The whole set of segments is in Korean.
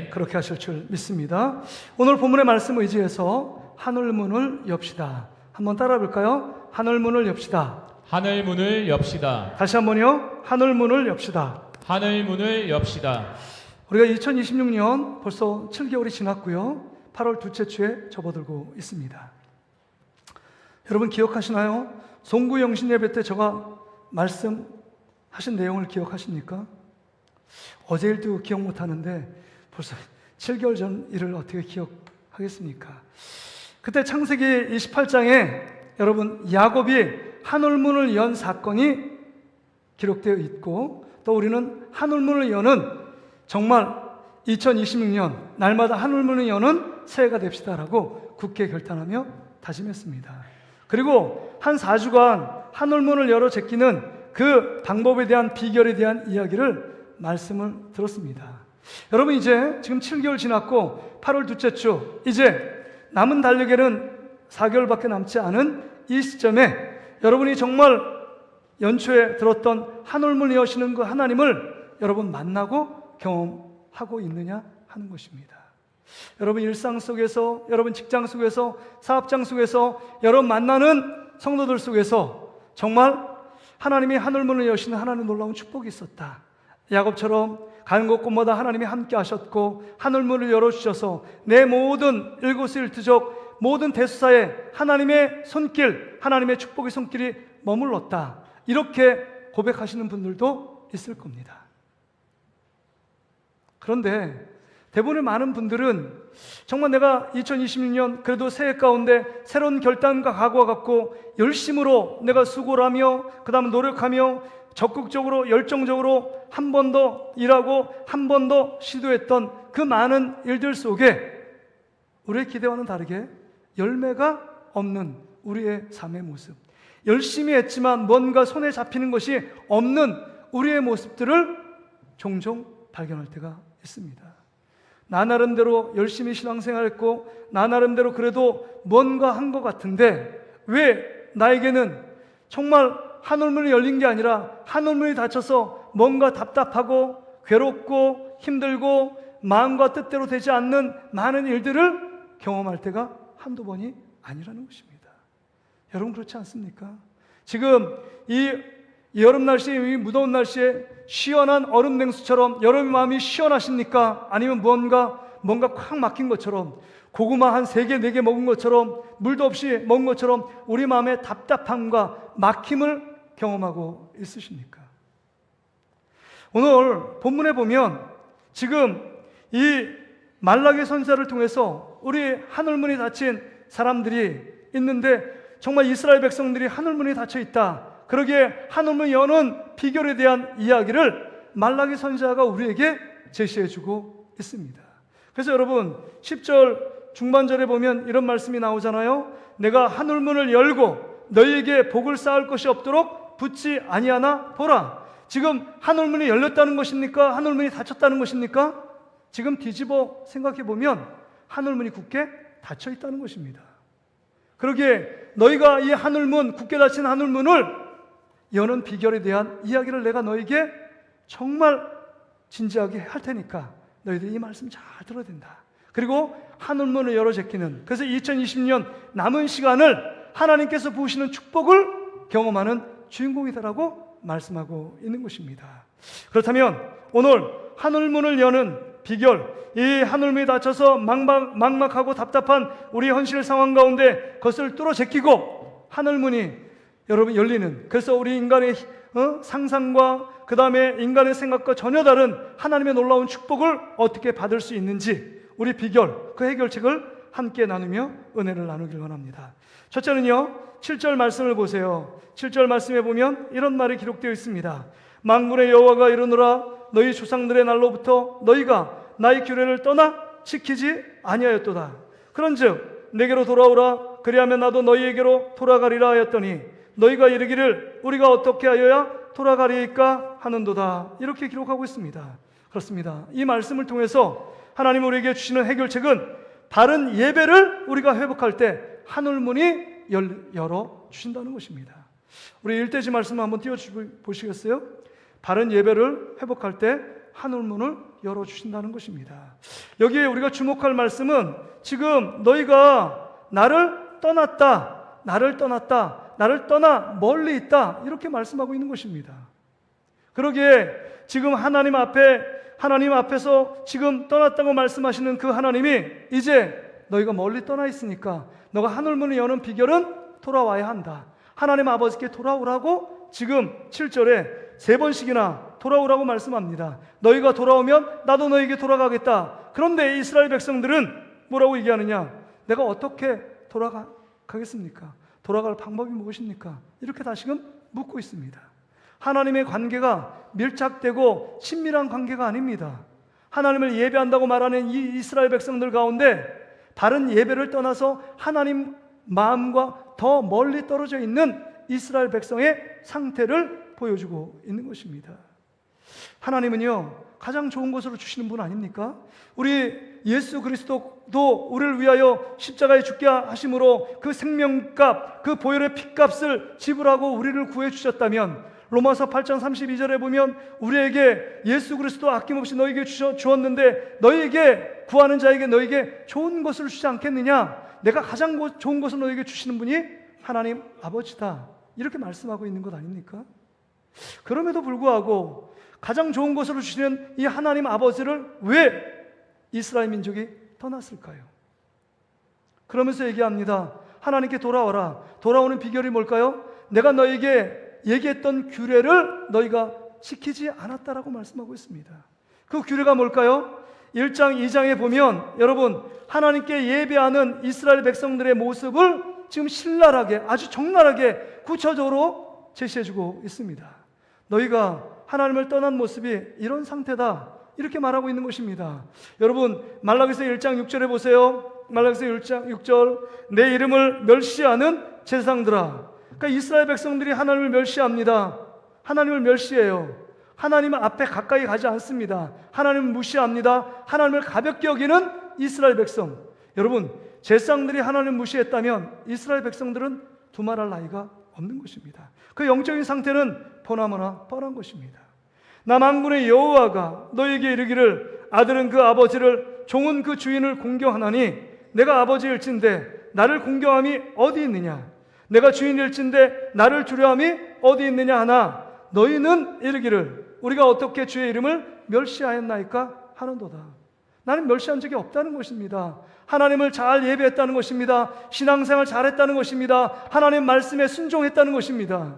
아멘. 그렇게 하실 줄 믿습니다. 오늘 본문의 말씀을 의지해서 하늘문을 엽시다. 한번 따라 볼까요? 하늘문을 엽시다. 하늘문을 엽시다. 다시 한번요. 하늘문을 엽시다. 하늘문을 엽시다. 우리가 2026년 벌써 7개월이 지났고요. 8월 둘째 주에 접어들고 있습니다. 여러분 기억하시나요? 송구 영신 예배 때 제가 말씀하신 내용을 기억하십니까? 어제 일도 기억 못하는데 벌써 7개월 전 일을 어떻게 기억하겠습니까? 그때 창세기 28장에 여러분 야곱이 하늘문을 연 사건이 기록되어 있고, 또 우리는 하늘문을 여는 정말 2026년 날마다 하늘문을 여는 새해가 됩시다라고 굳게 결단하며 다짐했습니다. 그리고 한 4주간 하늘문을 열어 제끼는 그 방법에 대한 비결에 대한 이야기를 말씀을 들었습니다. 여러분 이제 지금 7개월 지났고 8월 둘째 주, 이제 남은 달력에는 4개월밖에 남지 않은 이 시점에 여러분이 정말 연초에 들었던 하늘문을 여시는 그 하나님을 여러분 만나고 경험하고 있느냐 하는 것입니다. 여러분 일상 속에서, 여러분 직장 속에서, 사업장 속에서, 여러분 만나는 성도들 속에서 정말 하나님이 하늘문을 여시는 하나님의 놀라운 축복이 있었다. 야곱처럼 가는 곳곳마다 하나님이 함께 하셨고 하늘문을 열어주셔서 내 모든 일거수일투족 모든 대수사에 하나님의 손길, 하나님의 축복의 손길이 머물렀다. 이렇게 고백하시는 분들도 있을 겁니다. 그런데 대부분의 많은 분들은 정말 내가 2026년 그래도 새해 가운데 새로운 결단과 각오가 갖고 열심으로 내가 수고를 하며 그 다음 노력하며 적극적으로 열정적으로 한 번 더 일하고 한 번 더 시도했던 그 많은 일들 속에 우리의 기대와는 다르게 열매가 없는 우리의 삶의 모습, 열심히 했지만 뭔가 손에 잡히는 것이 없는 우리의 모습들을 종종 발견할 때가 있습니다. 나 나름대로 열심히 신앙생활했고 나 나름대로 그래도 뭔가 한 것 같은데 왜 나에게는 정말 하늘문이 열린 게 아니라 하늘문이 닫혀서 뭔가 답답하고 괴롭고 힘들고 마음과 뜻대로 되지 않는 많은 일들을 경험할 때가 한두 번이 아니라는 것입니다. 여러분 그렇지 않습니까? 지금 이 여름 날씨에, 이 무더운 날씨에 시원한 얼음 냉수처럼 여러분의 마음이 시원하십니까? 아니면 뭔가 콱 막힌 것처럼, 고구마 한 3개, 4개 먹은 것처럼, 물도 없이 먹은 것처럼 우리 마음의 답답함과 막힘을 경험하고 있으십니까? 오늘 본문에 보면 지금 이 말라기 선지자를 통해서 우리 하늘문이 닫힌 사람들이 있는데 정말 이스라엘 백성들이 하늘문이 닫혀 있다. 그러기에 하늘문 여는 비결에 대한 이야기를 말라기 선지자가 우리에게 제시해주고 있습니다. 그래서 여러분 10절 중반절에 보면 이런 말씀이 나오잖아요. 내가 하늘문을 열고 너희에게 복을 쌓을 것이 없도록 붙지 아니하나 보라. 지금 하늘문이 열렸다는 것입니까? 하늘문이 닫혔다는 것입니까? 지금 뒤집어 생각해 보면 하늘문이 굳게 닫혀 있다는 것입니다. 그러기에 너희가 이 하늘문, 굳게 닫힌 하늘문을 여는 비결에 대한 이야기를 내가 너에게 정말 진지하게 할 테니까 너희들이 이 말씀 잘 들어야 된다. 그리고 하늘문을 열어 제끼는, 그래서 2020년 남은 시간을 하나님께서 부으시는 축복을 경험하는 주인공이 되라고 말씀하고 있는 것입니다. 그렇다면 오늘 하늘문을 여는 비결, 이 하늘문이 닫혀서 막막하고 답답한 우리 현실 상황 가운데 그것을 뚫어 제끼고 하늘문이 여러분 열리는, 그래서 우리 인간의 상상과 그 다음에 인간의 생각과 전혀 다른 하나님의 놀라운 축복을 어떻게 받을 수 있는지 우리 비결, 그 해결책을 함께 나누며 은혜를 나누길 원합니다. 첫째는요, 7절 말씀을 보세요. 7절 말씀에 보면 이런 말이 기록되어 있습니다. 만군의 여호와가 이르노라 너희 조상들의 날로부터 너희가 나의 규례를 떠나 지키지 아니하였도다. 그런즉 내게로 돌아오라. 그리하면 나도 너희에게로 돌아가리라 하였더니 너희가 이르기를 우리가 어떻게 하여야 돌아가리이까 하는도다. 이렇게 기록하고 있습니다. 그렇습니다. 이 말씀을 통해서 하나님 우리에게 주시는 해결책은 바른 예배를 우리가 회복할 때 하늘문이 열어 주신다는 것입니다. 우리 일대지 말씀 한번 띄워보시겠어요? 바른 예배를 회복할 때 하늘문을 열어주신다는 것입니다. 여기에 우리가 주목할 말씀은 지금 너희가 나를 떠났다, 나를 떠나 멀리 있다, 이렇게 말씀하고 있는 것입니다. 그러기에 지금 하나님 앞에서 지금 떠났다고 말씀하시는 그 하나님이 이제 너희가 멀리 떠나 있으니까 너가 하늘문을 여는 비결은 돌아와야 한다. 하나님 아버지께 돌아오라고 지금 7절에 3번씩이나 돌아오라고 말씀합니다. 너희가 돌아오면 나도 너희에게 돌아가겠다. 그런데 이스라엘 백성들은 뭐라고 얘기하느냐? 내가 어떻게 돌아가겠습니까? 돌아갈 방법이 무엇입니까? 이렇게 다시금 묻고 있습니다. 하나님의 관계가 밀착되고 친밀한 관계가 아닙니다. 하나님을 예배한다고 말하는 이 이스라엘 백성들 가운데 바른 예배를 떠나서 하나님 마음과 더 멀리 떨어져 있는 이스라엘 백성의 상태를 보여주고 있는 것입니다. 하나님은요, 가장 좋은 것으로 주시는 분 아닙니까? 우리 예수 그리스도도 우리를 위하여 십자가에 죽게 하심으로 그 생명값, 그 보혈의 피값을 지불하고 우리를 구해 주셨다면 로마서 8장 32절에 보면 우리에게 예수 그리스도 아낌없이 너에게 주었는데 너에게 구하는 자에게 너에게 좋은 것을 주지 않겠느냐? 내가 가장 좋은 것을 너에게 주시는 분이 하나님 아버지다, 이렇게 말씀하고 있는 것 아닙니까? 그럼에도 불구하고 가장 좋은 것으로 주시는 이 하나님 아버지를 왜 이스라엘 민족이 떠났을까요? 그러면서 얘기합니다. 하나님께 돌아와라. 돌아오는 비결이 뭘까요? 내가 너에게 얘기했던 규례를 너희가 지키지 않았다라고 말씀하고 있습니다. 그 규례가 뭘까요? 1장 2장에 보면 여러분, 하나님께 예배하는 이스라엘 백성들의 모습을 지금 신랄하게, 아주 적나라하게 구체적으로 제시해주고 있습니다. 너희가 하나님을 떠난 모습이 이런 상태다, 이렇게 말하고 있는 것입니다. 여러분, 말라기서 1장 6절에 보세요. 말라기서 1장 6절, 내 이름을 멸시하는 제사장들아. 그러니까 이스라엘 백성들이 하나님을 멸시합니다. 하나님을 멸시해요. 하나님 앞에 가까이 가지 않습니다. 하나님을 무시합니다. 하나님을 가볍게 여기는 이스라엘 백성. 여러분, 제사장들이 하나님을 무시했다면 이스라엘 백성들은 두말할 나위가 없는 것입니다. 그 영적인 상태는 보나마나 뻔한 것입니다. 나 만군의 여호와가 너에게 이르기를 아들은 그 아버지를, 종은 그 주인을 공경하나니 내가 아버지일진데 나를 공경함이 어디 있느냐? 내가 주인일진데 나를 두려움이 어디 있느냐 하나 너희는 이르기를 우리가 어떻게 주의 이름을 멸시하였나이까 하는도다. 나는 멸시한 적이 없다는 것입니다. 하나님을 잘 예배했다는 것입니다. 신앙생활 잘했다는 것입니다. 하나님 말씀에 순종했다는 것입니다.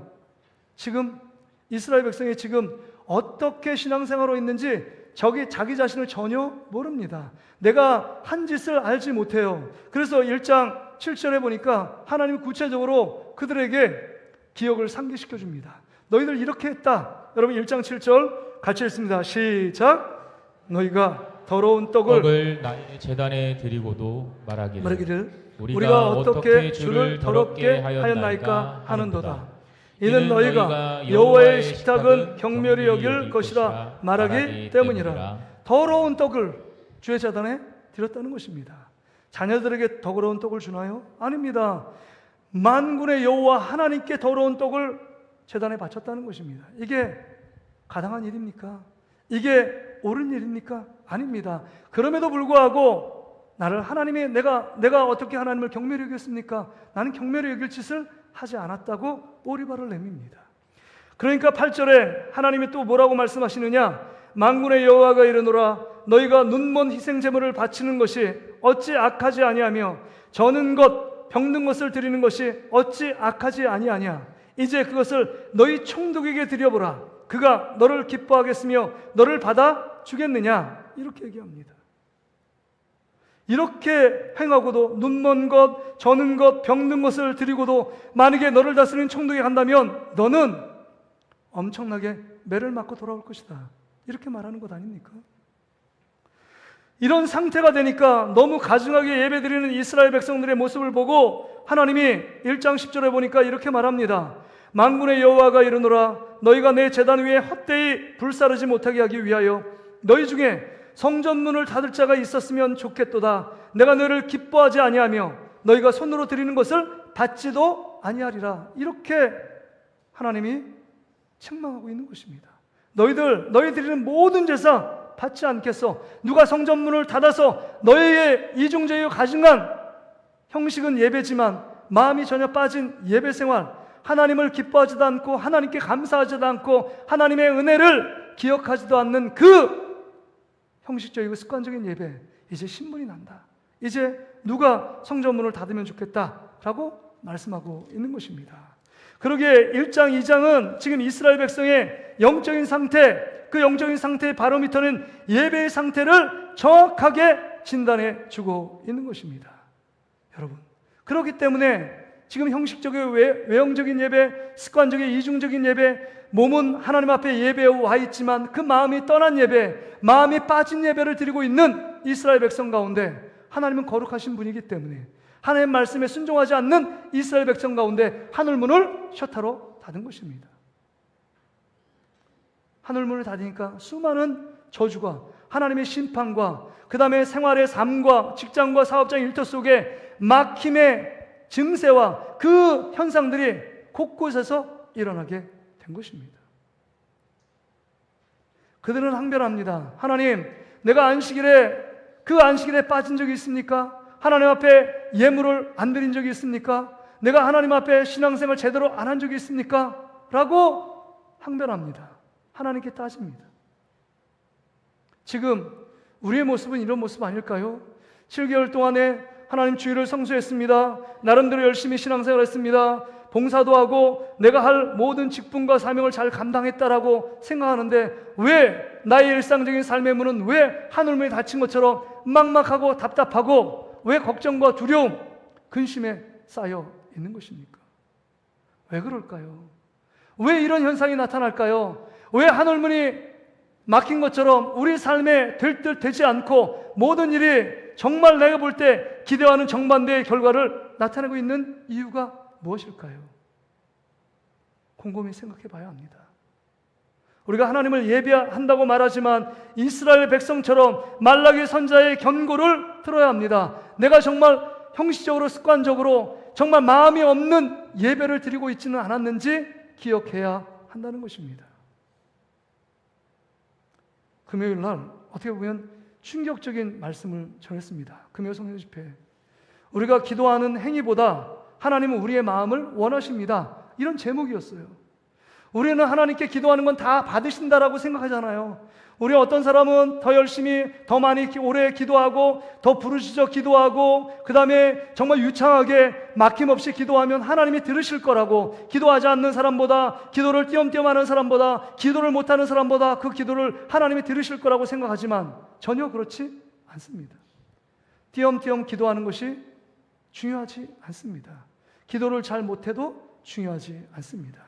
지금 이스라엘 백성이 지금 어떻게 신앙생활로 있는지 자기 자신을 전혀 모릅니다. 내가 한 짓을 알지 못해요. 그래서 1장 7절에 보니까 하나님이 구체적으로 그들에게 기억을 상기시켜 줍니다. 너희들 이렇게 했다. 여러분 1장 7절 같이 읽습니다. 시작. 너희가 더러운 떡을 나의 제단에 드리고도 말하기를 우리가 어떻게 주를 더럽게 하였나이까 하는도다. 이는 너희가 여호와의 식탁은 경멸히 여길 것이라 말하기 때문이라. 더러운 떡을 주의 제단에 드렸다는 것입니다. 자녀들에게 더러운 떡을 주나요? 아닙니다. 만군의 여호와 하나님께 더러운 떡을 제단에 바쳤다는 것입니다. 이게 가당한 일입니까? 이게 옳은 일입니까? 아닙니다. 그럼에도 불구하고 나를 하나님이 내가 어떻게 하나님을 경멸히 여겼습니까? 나는 경멸히 여길 짓을 하지 않았다고 오리발을 내밉니다. 그러니까 8절에 하나님이 또 뭐라고 말씀하시느냐? 만군의 여호와가 이르노라 너희가 눈먼 희생 제물을 바치는 것이 어찌 악하지 아니하며 저는 것 병든 것을 드리는 것이 어찌 악하지 아니하냐? 이제 그것을 너희 총독에게 드려보라. 그가 너를 기뻐하겠으며 너를 받아 주겠느냐? 이렇게 얘기합니다. 이렇게 행하고도 눈먼 것, 저는 것, 병든 것을 드리고도 만약에 너를 다스리는 총독에 간다면 너는 엄청나게 매를 맞고 돌아올 것이다. 이렇게 말하는 것 아닙니까? 이런 상태가 되니까 너무 가증하게 예배드리는 이스라엘 백성들의 모습을 보고 하나님이 1장 10절에 보니까 이렇게 말합니다. 만군의 여호와가 이르노라 너희가 내 제단 위에 헛되이 불사르지 못하게 하기 위하여 너희 중에 성전문을 닫을 자가 있었으면 좋겠도다. 내가 너희를 기뻐하지 아니하며 너희가 손으로 드리는 것을 받지도 아니하리라. 이렇게 하나님이 책망하고 있는 것입니다. 너희 드리는 모든 제사 받지 않겠어? 누가 성전문을 닫아서 너희의 이중제요 가증한 형식은 예배지만 마음이 전혀 빠진 예배 생활, 하나님을 기뻐하지도 않고 하나님께 감사하지도 않고 하나님의 은혜를 기억하지도 않는 그 형식적이고 습관적인 예배, 이제 신문이 난다. 이제 누가 성전문을 닫으면 좋겠다라고 말씀하고 있는 것입니다. 그러기에 1장, 2장은 지금 이스라엘 백성의 영적인 상태, 그 영적인 상태의 바로미터는 예배의 상태를 정확하게 진단해 주고 있는 것입니다. 여러분, 그렇기 때문에 지금 형식적이고 외형적인 예배, 습관적인 이중적인 예배, 몸은 하나님 앞에 예배에 와 있지만 그 마음이 떠난 예배, 마음이 빠진 예배를 드리고 있는 이스라엘 백성 가운데 하나님은 거룩하신 분이기 때문에 하나님의 말씀에 순종하지 않는 이스라엘 백성 가운데 하늘문을 셔터로 닫은 것입니다. 하늘문을 닫으니까 수많은 저주가, 하나님의 심판과 그 다음에 생활의 삶과 직장과 사업장 일터 속에 막힘의 증세와 그 현상들이 곳곳에서 일어나게 된 것입니다. 그들은 항변합니다. 하나님, 내가 그 안식일에 빠진 적이 있습니까? 하나님 앞에 예물을 안 드린 적이 있습니까? 내가 하나님 앞에 신앙생활 제대로 안 한 적이 있습니까? 라고 항변합니다. 하나님께 따집니다. 지금 우리의 모습은 이런 모습 아닐까요? 7개월 동안에 하나님 주일을 성수했습니다. 나름대로 열심히 신앙생활했습니다. 봉사도 하고 내가 할 모든 직분과 사명을 잘 감당했다라고 생각하는데 왜 나의 일상적인 삶의 문은 왜 하늘문이 닫힌 것처럼 막막하고 답답하고 왜 걱정과 두려움, 근심에 쌓여 있는 것입니까? 왜 그럴까요? 왜 이런 현상이 나타날까요? 왜 하늘문이 막힌 것처럼 우리 삶에 될 듯 되지 않고 모든 일이 정말 내가 볼 때 기대와는 정반대의 결과를 나타내고 있는 이유가 무엇일까요? 곰곰이 생각해 봐야 합니다. 우리가 하나님을 예배한다고 말하지만 이스라엘 백성처럼 말라기 선지자의 견고를 들어야 합니다. 내가 정말 형식적으로 습관적으로 정말 마음이 없는 예배를 드리고 있지는 않았는지 기억해야 한다는 것입니다. 금요일 날 어떻게 보면 충격적인 말씀을 전했습니다. 금요 성령 집회. 우리가 기도하는 행위보다 하나님은 우리의 마음을 원하십니다. 이런 제목이었어요. 우리는 하나님께 기도하는 건 다 받으신다라고 생각하잖아요. 우리 어떤 사람은 더 열심히, 더 많이 오래 기도하고 더 부르짖어 기도하고 그 다음에 정말 유창하게 막힘없이 기도하면 하나님이 들으실 거라고, 기도하지 않는 사람보다, 기도를 띄엄띄엄 하는 사람보다, 기도를 못하는 사람보다 그 기도를 하나님이 들으실 거라고 생각하지만 전혀 그렇지 않습니다. 띄엄띄엄 기도하는 것이 중요하지 않습니다. 기도를 잘 못해도 중요하지 않습니다.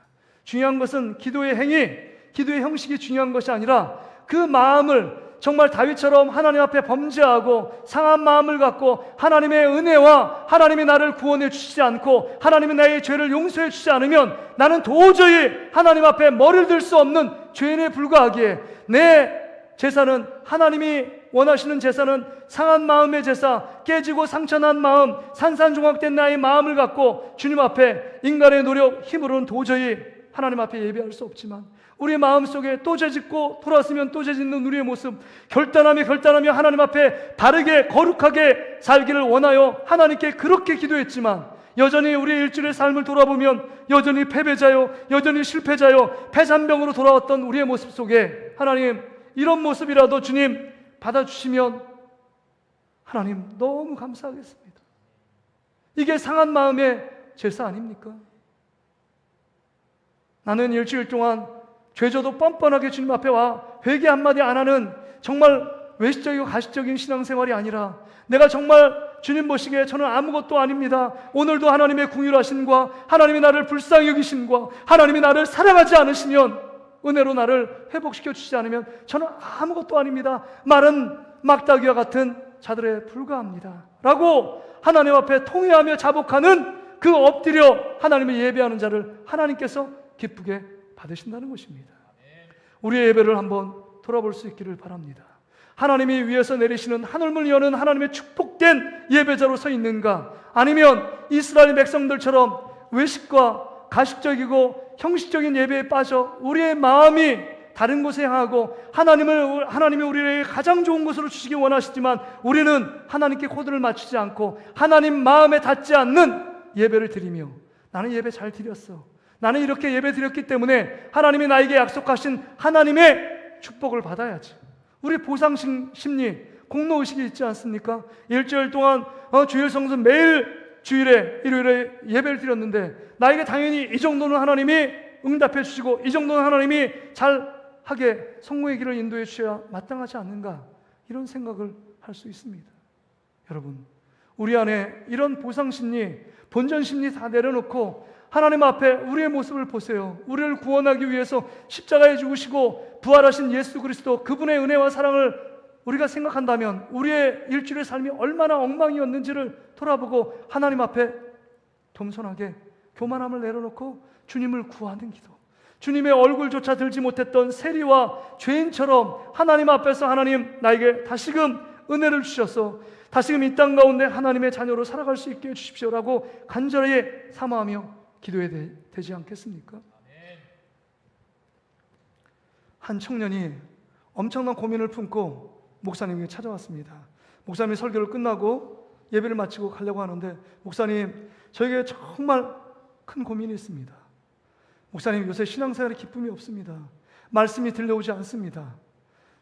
중요한 것은 기도의 행위, 기도의 형식이 중요한 것이 아니라 그 마음을 정말 다윗처럼 하나님 앞에 범죄하고 상한 마음을 갖고 하나님의 은혜와 하나님이 나를 구원해 주시지 않고 하나님이 나의 죄를 용서해 주지 않으면 나는 도저히 하나님 앞에 머리를 들 수 없는 죄인에 불과하기에 내 제사는, 하나님이 원하시는 제사는 상한 마음의 제사, 깨지고 상처난 마음, 산산조각된 나의 마음을 갖고 주님 앞에 인간의 노력, 힘으로는 도저히 하나님 앞에 예배할 수 없지만 우리의 마음속에 또 죄짓고 돌아서면 또 죄짓는 우리의 모습, 결단하며 하나님 앞에 바르게 거룩하게 살기를 원하여 하나님께 그렇게 기도했지만 여전히 우리의 일주일의 삶을 돌아보면 여전히 패배자요, 여전히 실패자요, 패잔병으로 돌아왔던 우리의 모습 속에 하나님, 이런 모습이라도 주님 받아주시면 하나님 너무 감사하겠습니다. 이게 상한 마음의 제사 아닙니까? 나는 일주일 동안 죄져도 뻔뻔하게 주님 앞에 와 회개 한마디 안 하는 정말 외식적이고 가식적인 신앙생활이 아니라 내가 정말 주님 보시기에 저는 아무것도 아닙니다. 오늘도 하나님의 긍휼하심과 하나님이 나를 불쌍히 여기심과 하나님이 나를 사랑하지 않으시면, 은혜로 나를 회복시켜 주시지 않으면 저는 아무것도 아닙니다. 마른 막다기와 같은 자들에 불과합니다. 라고 하나님 앞에 통회하며 자복하는 그 엎드려 하나님을 예배하는 자를 하나님께서 기쁘게 받으신다는 것입니다. 우리의 예배를 한번 돌아볼 수 있기를 바랍니다. 하나님이 위에서 내리시는 하늘문을 여는 하나님의 축복된 예배자로 서 있는가? 아니면 이스라엘 백성들처럼 외식과 가식적이고 형식적인 예배에 빠져 우리의 마음이 다른 곳에 향하고 하나님이 우리에게 가장 좋은 것으로 주시기 원하시지만 우리는 하나님께 코드를 맞추지 않고 하나님 마음에 닿지 않는 예배를 드리며 나는 예배 잘 드렸어. 나는 이렇게 예배 드렸기 때문에 하나님이 나에게 약속하신 하나님의 축복을 받아야지. 우리 보상 심리, 공로의식이 있지 않습니까? 일주일 동안 주일 성수 매일 주일에 일요일에 예배를 드렸는데 나에게 당연히 이 정도는 하나님이 응답해 주시고 이 정도는 하나님이 잘하게 성공의 길을 인도해 주셔야 마땅하지 않는가, 이런 생각을 할 수 있습니다. 여러분, 우리 안에 이런 보상심리, 본전심리 다 내려놓고 하나님 앞에 우리의 모습을 보세요. 우리를 구원하기 위해서 십자가에 죽으시고 부활하신 예수 그리스도, 그분의 은혜와 사랑을 우리가 생각한다면 우리의 일주일의 삶이 얼마나 엉망이었는지를 돌아보고 하나님 앞에 겸손하게 교만함을 내려놓고 주님을 구하는 기도, 주님의 얼굴조차 들지 못했던 세리와 죄인처럼 하나님 앞에서 하나님 나에게 다시금 은혜를 주셔서 다시금 이 땅 가운데 하나님의 자녀로 살아갈 수 있게 해주십시오라고 간절히 사모하며 기도해야 되지 않겠습니까? 한 청년이 엄청난 고민을 품고 목사님에게 찾아왔습니다. 목사님이 설교를 끝나고 예배를 마치고 가려고 하는데, 목사님, 저에게 정말 큰 고민이 있습니다. 목사님, 요새 신앙생활에 기쁨이 없습니다. 말씀이 들려오지 않습니다.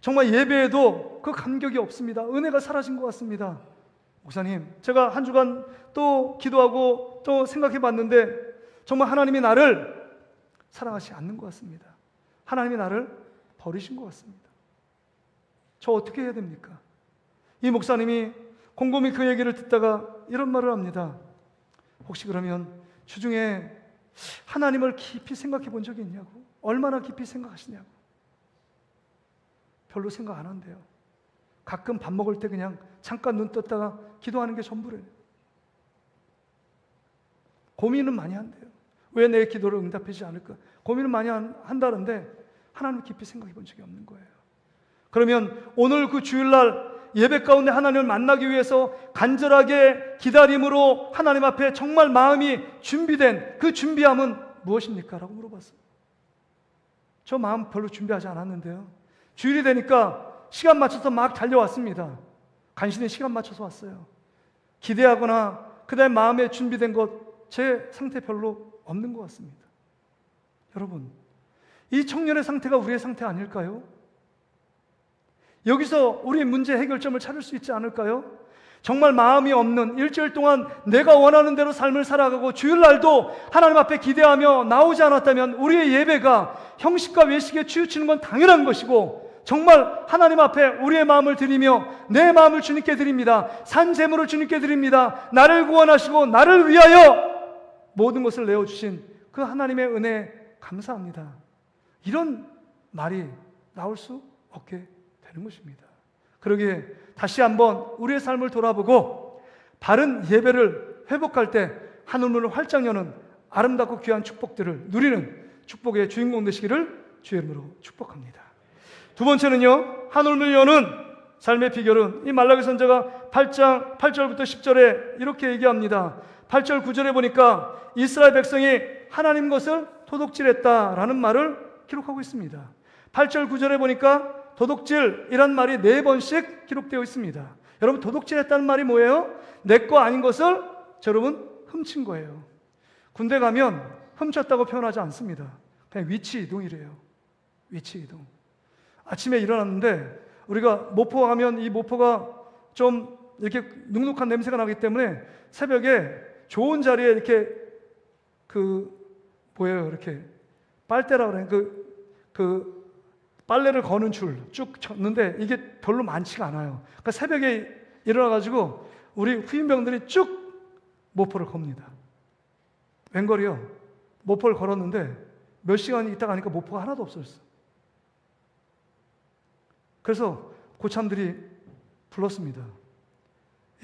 정말 예배에도 그 감격이 없습니다. 은혜가 사라진 것 같습니다. 목사님, 제가 한 주간 또 기도하고 또 생각해 봤는데 정말 하나님이 나를 사랑하지 않는 것 같습니다. 하나님이 나를 버리신 것 같습니다. 저 어떻게 해야 됩니까? 이 목사님이 곰곰이 그 얘기를 듣다가 이런 말을 합니다. 혹시 그러면 주중에 하나님을 깊이 생각해 본 적이 있냐고? 얼마나 깊이 생각하시냐고? 별로 생각 안 한대요. 가끔 밥 먹을 때 그냥 잠깐 눈 떴다가 기도하는 게 전부래요. 고민은 많이 한대요. 왜 내 기도를 응답하지 않을까? 고민을 많이 한다는데 하나님을 깊이 생각해 본 적이 없는 거예요. 그러면 오늘 그 주일날 예배 가운데 하나님을 만나기 위해서 간절하게 기다림으로 하나님 앞에 정말 마음이 준비된 그 준비함은 무엇입니까? 라고 물어봤어요. 저 마음 별로 준비하지 않았는데요. 주일이 되니까 시간 맞춰서 막 달려왔습니다. 간신히 시간 맞춰서 왔어요. 기대하거나 그다음에 마음에 준비된 것, 제 상태 별로 없는 것 같습니다. 여러분, 이 청년의 상태가 우리의 상태 아닐까요? 여기서 우리의 문제 해결점을 찾을 수 있지 않을까요? 정말 마음이 없는, 일주일 동안 내가 원하는 대로 삶을 살아가고 주일날도 하나님 앞에 기대하며 나오지 않았다면 우리의 예배가 형식과 외식에 치우치는 건 당연한 것이고, 정말 하나님 앞에 우리의 마음을 드리며 내 마음을 주님께 드립니다. 산 제물을 주님께 드립니다. 나를 구원하시고 나를 위하여 모든 것을 내어주신 그 하나님의 은혜에 감사합니다. 이런 말이 나올 수 없게 되는 것입니다. 그러기에 다시 한번 우리의 삶을 돌아보고 바른 예배를 회복할 때 하늘문을 활짝 여는 아름답고 귀한 축복들을 누리는 축복의 주인공 되시기를 주의 이름으로 축복합니다. 두 번째는요, 하늘문을 여는 삶의 비결은 이 말라기 선지자가 8장 8절부터 10절에 이렇게 얘기합니다. 8절 9절에 보니까 이스라엘 백성이 하나님 것을 도둑질했다라는 말을 기록하고 있습니다. 8절 9절에 보니까 도둑질이란 말이 4번씩 기록되어 있습니다. 여러분, 도둑질했다는 말이 뭐예요? 내 거 아닌 것을 여러분 훔친 거예요. 군대 가면 훔쳤다고 표현하지 않습니다. 그냥 위치 이동이래요. 위치 이동. 아침에 일어났는데 우리가 모포 가면 이 모포가 좀 이렇게 눅눅한 냄새가 나기 때문에 새벽에 좋은 자리에 이렇게 이렇게 빨대라 그래요. 그 빨래를 거는 줄 쭉 쳤는데 이게 별로 많지가 않아요. 그러니까 새벽에 일어나가지고 우리 후임병들이 쭉 모포를 겁니다. 웬걸이요? 모포를 걸었는데 몇 시간 있다 가니까 모포가 하나도 없어졌어. 그래서 고참들이 불렀습니다.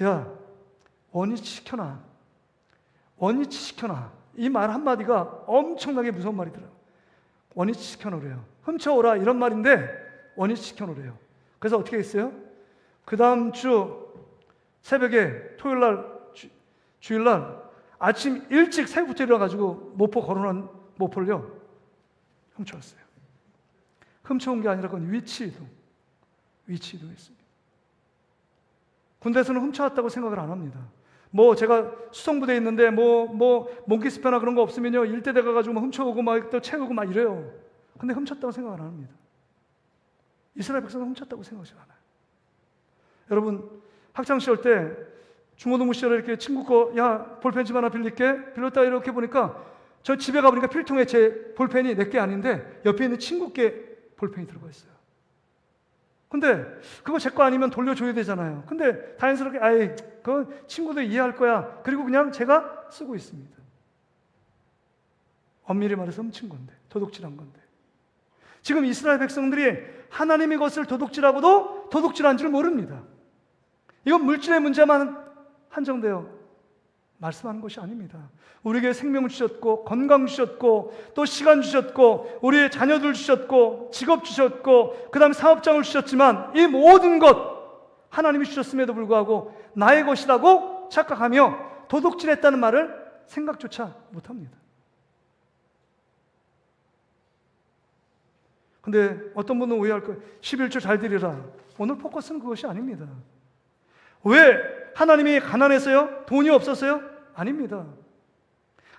야, 원위치 시켜놔. 원위치 시켜놔. 이 말 한마디가 엄청나게 무서운 말이더라고요. 원위치 시켜놓으래요. 훔쳐오라 이런 말인데 원위치 시켜놓으래요. 그래서 어떻게 했어요? 그 다음 주 새벽에 토요일날 주일날 아침 일찍 새벽부터 일어나가지고 모포 걸어놓은 모포를요 훔쳐왔어요. 훔쳐온 게 아니라 그건 위치이동했습니다. 군대에서는 훔쳐왔다고 생각을 안 합니다. 뭐 제가 수송부대에 있는데 몽키스페나 그런 거 없으면요 일대대 가가지고 막 훔쳐오고 막 또 채우고 막 이래요. 근데 훔쳤다고 생각을 안 합니다. 이스라엘 백성은 훔쳤다고 생각하지 않아요. 여러분 학창 시절 때 중고등부 시절에 이렇게 친구 거 야 볼펜 좀 하나 빌릴게 빌렸다 이렇게 보니까 저 집에 가보니까 필통에 제 볼펜이 내 게 아닌데 옆에 있는 친구 게 볼펜이 들어가 있어요. 근데 그거 제 거 아니면 돌려줘야 되잖아요. 근데 자연스럽게 아이 그건 친구도 이해할 거야. 그리고 그냥 제가 쓰고 있습니다. 엄밀히 말해서 훔친 건데, 도둑질한 건데. 지금 이스라엘 백성들이 하나님의 것을 도둑질하고도 도둑질한 줄 모릅니다. 이건 물질의 문제만 한정되어 말씀하는 것이 아닙니다. 우리에게 생명을 주셨고 건강 주셨고 또 시간 주셨고 우리의 자녀들 주셨고 직업 주셨고 그 다음에 사업장을 주셨지만 이 모든 것 하나님이 주셨음에도 불구하고 나의 것이라고 착각하며 도둑질했다는 말을 생각조차 못합니다. 근데 어떤 분은 오해할 거예요. 11조 잘 드리라. 오늘 포커스는 그것이 아닙니다. 왜 하나님이 가난해서요? 돈이 없었어요? 아닙니다.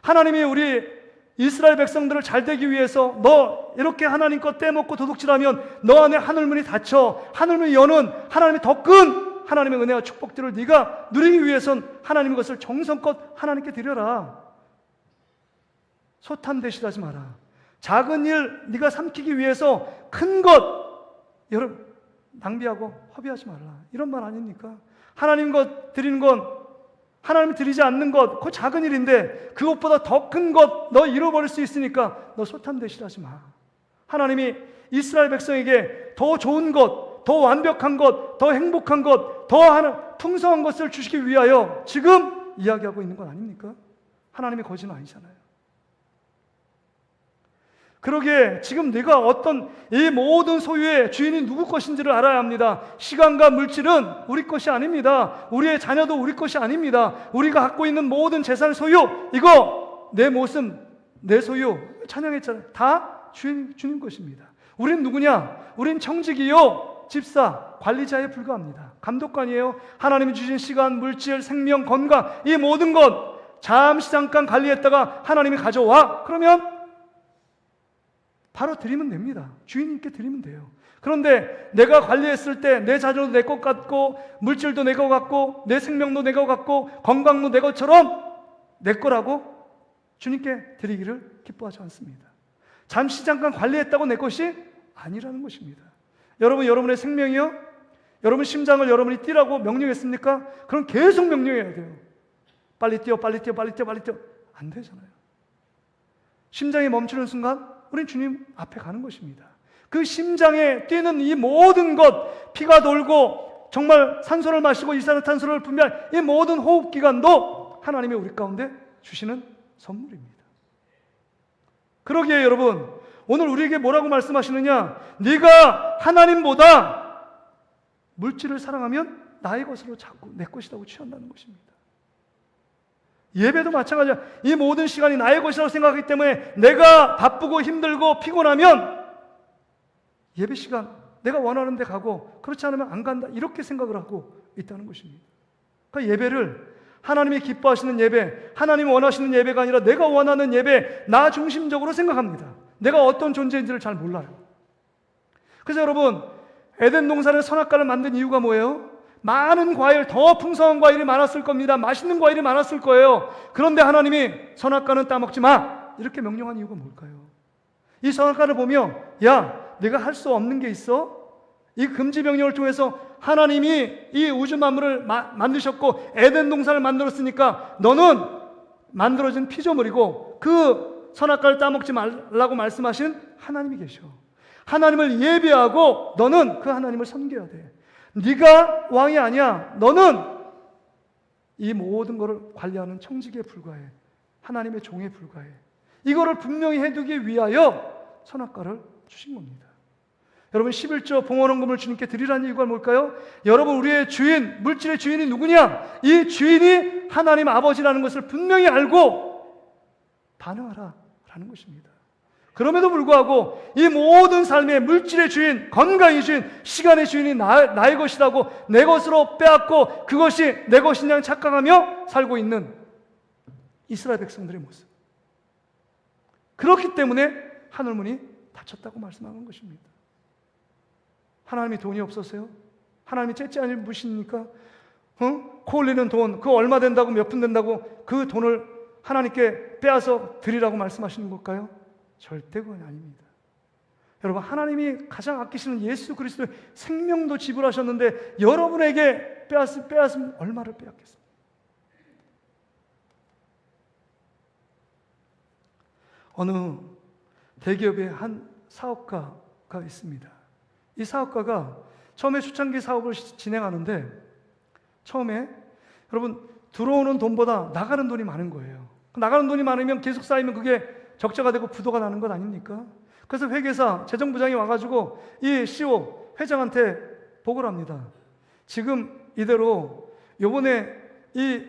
하나님이 우리 이스라엘 백성들을 잘 되기 위해서 너 이렇게 하나님 것 떼먹고 도둑질하면 너 안에 하늘문이 닫혀 하늘문이 여는 하나님의 더 큰 하나님의 은혜와 축복들을 네가 누리기 위해선 하나님의 것을 정성껏 하나님께 드려라. 소탐 대실하지 마라. 작은 일 네가 삼키기 위해서 큰 것 여러분 낭비하고 허비하지 말라. 이런 말 아닙니까? 하나님 것 드리는 건 하나님이 드리지 않는 것, 그 작은 일인데 그것보다 더 큰 것 너 잃어버릴 수 있으니까 너 소탐대실하지 마. 하나님이 이스라엘 백성에게 더 좋은 것, 더 완벽한 것, 더 행복한 것, 더 풍성한 것을 주시기 위하여 지금 이야기하고 있는 건 아닙니까? 하나님의 거짓은 아니잖아요. 그러기에 지금 네가 어떤 이 모든 소유의 주인이 누구 것인지를 알아야 합니다. 시간과 물질은 우리 것이 아닙니다. 우리의 자녀도 우리 것이 아닙니다. 우리가 갖고 있는 모든 재산 소유, 이거 내 모습, 내 소유 찬양했잖아요. 다 주님 것입니다. 우린 누구냐? 우린 청직이요, 집사, 관리자에 불과합니다. 감독관이에요. 하나님이 주신 시간, 물질, 생명, 건강 이 모든 것 잠시 잠깐 관리했다가 하나님이 가져와. 그러면 바로 드리면 됩니다. 주인님께 드리면 돼요. 그런데 내가 관리했을 때 내 자녀도 내 것 같고 물질도 내 것 같고 내 생명도 내 것 같고 건강도 내 것처럼 내 거라고 주님께 드리기를 기뻐하지 않습니다. 잠시 잠깐 관리했다고 내 것이 아니라는 것입니다. 여러분, 여러분의 생명이요? 여러분 심장을 여러분이 뛰라고 명령했습니까? 그럼 계속 명령해야 돼요. 빨리 뛰어, 빨리 뛰어, 빨리 뛰어, 빨리 뛰어. 안 되잖아요. 심장이 멈추는 순간 우린 주님 앞에 가는 것입니다. 그 심장에 뛰는 이 모든 것, 피가 돌고 정말 산소를 마시고 이산화탄소를 분비할 이 모든 호흡기관도 하나님이 우리 가운데 주시는 선물입니다. 그러기에 여러분, 오늘 우리에게 뭐라고 말씀하시느냐? 네가 하나님보다 물질을 사랑하면 나의 것으로 자꾸 내 것이라고 취한다는 것입니다. 예배도 마찬가지야. 이 모든 시간이 나의 것이라고 생각하기 때문에 내가 바쁘고 힘들고 피곤하면 예배 시간 내가 원하는 데 가고 그렇지 않으면 안 간다 이렇게 생각을 하고 있다는 것입니다. 그러니까 예배를 하나님이 기뻐하시는 예배, 하나님이 원하시는 예배가 아니라 내가 원하는 예배, 나 중심적으로 생각합니다. 내가 어떤 존재인지를 잘 몰라요. 그래서 여러분, 에덴 동산에 선악과를 만든 이유가 뭐예요? 많은 과일, 더 풍성한 과일이 많았을 겁니다. 맛있는 과일이 많았을 거예요. 그런데 하나님이 선악과는 따먹지 마 이렇게 명령한 이유가 뭘까요? 이 선악과를 보며 야, 내가 할 수 없는 게 있어? 이 금지 명령을 통해서 하나님이 이 우주 만물을 만드셨고 에덴 동산을 만들었으니까 너는 만들어진 피조물이고 그 선악과를 따먹지 말라고 말씀하신 하나님이 계셔. 하나님을 예배하고 너는 그 하나님을 섬겨야 돼. 네가 왕이 아니야. 너는 이 모든 것을 관리하는 청지기에 불과해. 하나님의 종에 불과해. 이거를 분명히 해두기 위하여 선악과를 주신 겁니다. 여러분, 11조 봉헌헌금을 주님께 드리라는 이유가 뭘까요? 여러분, 우리의 주인, 물질의 주인이 누구냐? 이 주인이 하나님 아버지라는 것을 분명히 알고 반응하라 라는 것입니다. 그럼에도 불구하고 이 모든 삶의 물질의 주인, 건강의 주인, 시간의 주인이 나의 것이라고 내 것으로 빼앗고 그것이 내 것인 양 착각하며 살고 있는 이스라엘 백성들의 모습. 그렇기 때문에 하늘문이 닫혔다고 말씀하는 것입니다. 하나님이 돈이 없어서요? 하나님이 째째하니 무십니까? 코 올리는 돈, 그거 얼마 된다고 몇 푼 된다고 그 돈을 하나님께 빼앗아 드리라고 말씀하시는 걸까요? 절대 그건 아닙니다. 여러분, 하나님이 가장 아끼시는 예수 그리스도의 생명도 지불하셨는데 여러분에게 빼앗으면 얼마를 빼앗겠습니까? 어느 대기업의 한 사업가가 있습니다. 이 사업가가 처음에 초창기 사업을 진행하는데 처음에 여러분 들어오는 돈보다 나가는 돈이 많은 거예요. 나가는 돈이 많으면 계속 쌓이면 그게 적자가 되고 부도가 나는 것 아닙니까? 그래서 회계사 재정부장이 와가지고 이 CEO 회장한테 보고를 합니다. 지금 이대로 요번에 이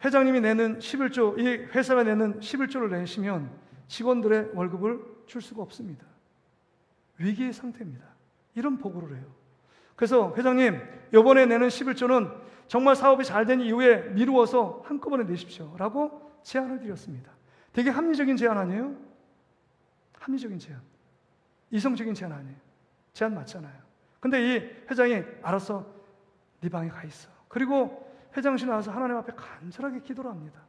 회장님이 내는 11조, 이 회사가 내는 11조를 내시면 직원들의 월급을 줄 수가 없습니다. 위기의 상태입니다. 이런 보고를 해요. 그래서 회장님, 요번에 내는 11조는 정말 사업이 잘 된 이후에 미루어서 한꺼번에 내십시오 라고 제안을 드렸습니다. 되게 합리적인 제안 아니에요? 합리적인 제안. 이성적인 제안 아니에요. 제안 맞잖아요. 근데 이 회장이 알아서 네 방에 가 있어. 그리고 회장실 나와서 하나님 앞에 간절하게 기도를 합니다.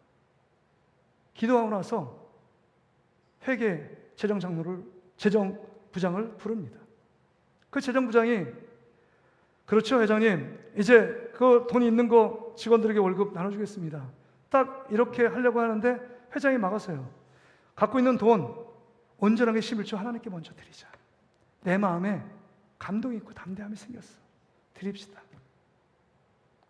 기도하고 나서 회계 재정부장을 부릅니다. 그 재정부장이 그렇죠 회장님, 이제 그 돈이 있는 거 직원들에게 월급 나눠주겠습니다. 딱 이렇게 하려고 하는데 회장이 막았어요. 갖고 있는 돈 온전하게 11조 하나님께 먼저 드리자. 내 마음에 감동이 있고 담대함이 생겼어. 드립시다.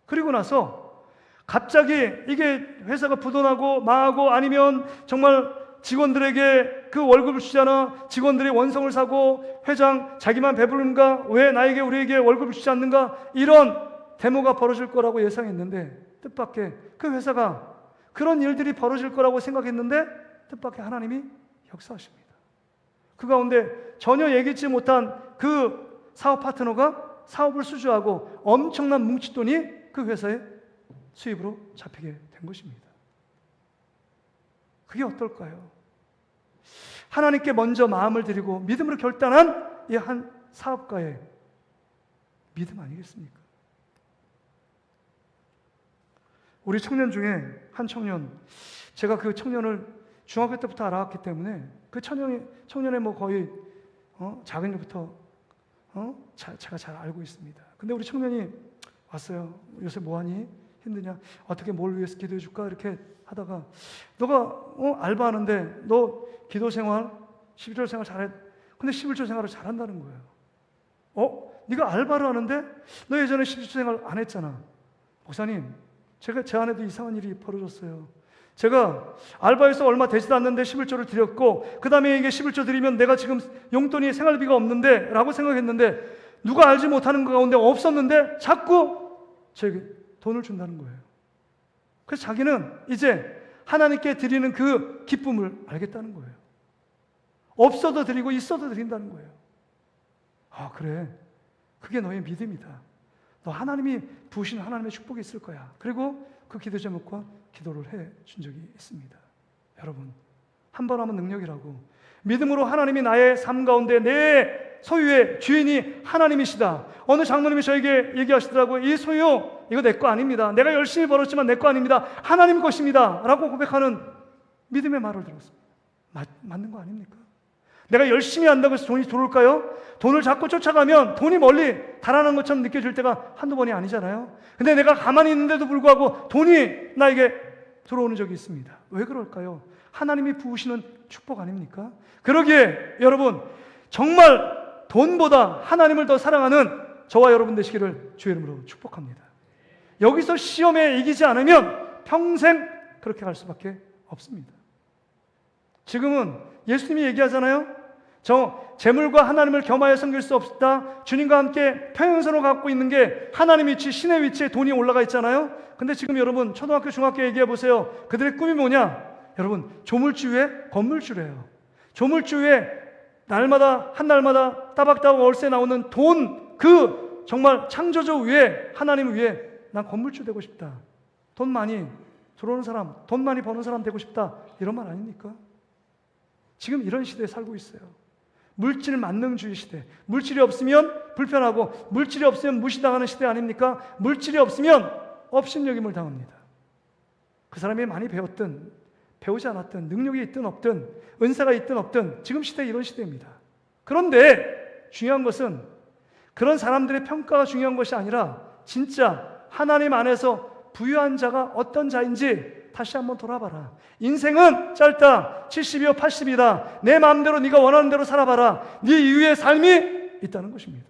그리고 나서 갑자기 이게 회사가 부도나고 망하고 아니면 정말 직원들에게 그 월급을 주지 않아 직원들이 원성을 사고 회장 자기만 배부른가? 왜 나에게 우리에게 월급을 주지 않는가? 이런 데모가 벌어질 거라고 예상했는데 뜻밖의 그 회사가 그런 일들이 벌어질 거라고 생각했는데 뜻밖의 하나님이 역사하십니다. 그 가운데 전혀 예기치 못한 그 사업 파트너가 사업을 수주하고 엄청난 뭉칫돈이 그 회사의 수입으로 잡히게 된 것입니다. 그게 어떨까요? 하나님께 먼저 마음을 드리고 믿음으로 결단한 이 한 사업가의 믿음 아니겠습니까? 우리 청년 중에 한 청년, 제가 그 청년을 중학교 때부터 알아왔기 때문에 그 청년의 뭐 거의 작은 일부터 제가 잘 알고 있습니다. 근데 우리 청년이 왔어요. 요새 뭐하니? 힘드냐? 어떻게 뭘 위해서 기도해 줄까? 이렇게 하다가 너가 알바하는데 너 기도 생활, 11조 생활 잘해. 근데 11조 생활을 잘한다는 거예요. 네가 알바를 하는데 너 예전에 11조 생활 안 했잖아. 목사님, 제 안에도 이상한 일이 벌어졌어요. 제가 알바에서 얼마 되지도 않는데 11조를 드렸고 그 다음에 이게 11조 드리면 내가 지금 용돈이 생활비가 없는데 라고 생각했는데 누가 알지 못하는 것 가운데 없었는데 자꾸 저에게 돈을 준다는 거예요. 그래서 자기는 이제 하나님께 드리는 그 기쁨을 알겠다는 거예요. 없어도 드리고 있어도 드린다는 거예요. 아, 그래. 그게 너의 믿음이다. 너 하나님이 부으시는 하나님의 축복이 있을 거야. 그리고 그 기도 제목과 기도를 해 준 적이 있습니다. 여러분, 한 번 하면 능력이라고. 믿음으로 하나님이 나의 삶 가운데 내 소유의 주인이 하나님이시다. 어느 장로님이 저에게 얘기하시더라고요. 이 소유, 이거 내 거 아닙니다. 내가 열심히 벌었지만 내 거 아닙니다. 하나님 것입니다. 라고 고백하는 믿음의 말을 들었습니다. 맞는 거 아닙니까? 내가 열심히 한다고 해서 돈이 들어올까요? 돈을 자꾸 쫓아가면 돈이 멀리 달아나는 것처럼 느껴질 때가 한두 번이 아니잖아요. 근데 내가 가만히 있는데도 불구하고 돈이 나에게 들어오는 적이 있습니다. 왜 그럴까요? 하나님이 부으시는 축복 아닙니까? 그러기에 여러분, 정말 돈보다 하나님을 더 사랑하는 저와 여러분 되시기를 주의 이름으로 축복합니다. 여기서 시험에 이기지 않으면 평생 그렇게 갈 수밖에 없습니다. 지금은 예수님이 얘기하잖아요. 저 재물과 하나님을 겸하여 섬길 수 없다. 주님과 함께 평행선을 갖고 있는 게 하나님 위치, 신의 위치에 돈이 올라가 있잖아요. 근데 지금 여러분 초등학교, 중학교 얘기해 보세요. 그들의 꿈이 뭐냐? 여러분, 조물주 위에 건물주래요. 조물주에 날마다 한 날마다 따박따박 월세 나오는 돈, 그 정말 창조주 위에, 하나님 위에 난 건물주 되고 싶다. 돈 많이 들어오는 사람, 돈 많이 버는 사람 되고 싶다. 이런 말 아닙니까? 지금 이런 시대에 살고 있어요. 물질 만능주의 시대. 물질이 없으면 불편하고 물질이 없으면 무시당하는 시대 아닙니까? 물질이 없으면 업신여김을 당합니다. 그 사람이 많이 배웠든 배우지 않았든 능력이 있든 없든 은사가 있든 없든 지금 시대 이런 시대입니다. 그런데 중요한 것은 그런 사람들의 평가가 중요한 것이 아니라 진짜 하나님 안에서 부유한 자가 어떤 자인지 다시 한번 돌아봐라. 인생은 짧다. 70이요 80이다. 내 마음대로 네가 원하는 대로 살아봐라. 네 이후의 삶이 있다는 것입니다.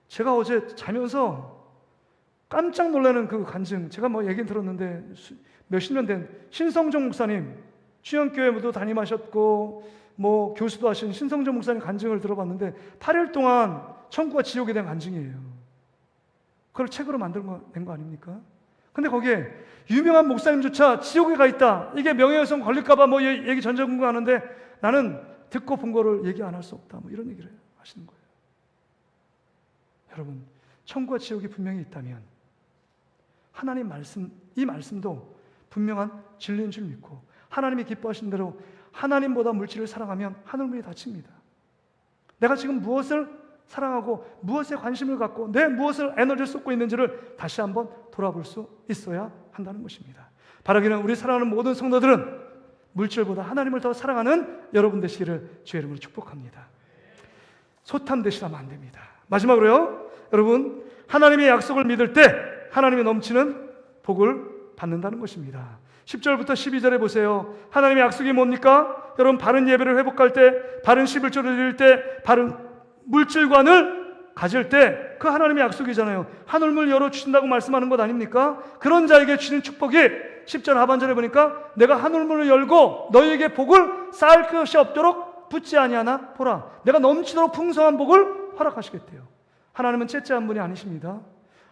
제가 어제 자면서 깜짝 놀라는 그 간증, 제가 뭐 얘기는 들었는데 몇십 년 된 신성정 목사님, 취영교회도 담임하셨고 뭐 교수도 하신 신성정 목사님 간증을 들어봤는데 8일 동안 천국과 지옥에 대한 간증이에요. 그걸 책으로 낸 거 아닙니까? 근데 거기에 유명한 목사님조차 지옥에 가 있다. 이게 명예훼손 걸릴까봐 뭐 얘기 전전궁금하는데 나는 듣고 본 거를 얘기 안 할 수 없다. 뭐 이런 얘기를 하시는 거예요. 여러분, 천국과 지옥이 분명히 있다면 하나님 말씀, 이 말씀도 분명한 진리인 줄 믿고 하나님이 기뻐하신 대로 하나님보다 물질을 사랑하면 하늘문이 닫힙니다. 내가 지금 무엇을 사랑하고 무엇에 관심을 갖고 내 무엇을 에너지를 쏟고 있는지를 다시 한번 돌아볼 수 있어야 한다는 것입니다. 바라기는 우리 사랑하는 모든 성도들은 물질보다 하나님을 더 사랑하는 여러분 되시기를 주의 이름으로 축복합니다. 소탐 되시라면 안 됩니다. 마지막으로요, 여러분, 하나님의 약속을 믿을 때 하나님이 넘치는 복을 받는다는 것입니다. 10절부터 12절에 보세요. 하나님의 약속이 뭡니까? 여러분, 바른 예배를 회복할 때, 바른 11조를 드릴 때, 바른 물질관을 가질 때 그 하나님의 약속이잖아요. 하늘문을 열어주신다고 말씀하는 것 아닙니까? 그런 자에게 주신 축복이 10절 하반절에 보니까 내가 하늘문을 열고 너희에게 복을 쌓을 것이 없도록 붙지 아니하나 보라. 내가 넘치도록 풍성한 복을 허락하시겠대요. 하나님은 째째한 분이 아니십니다.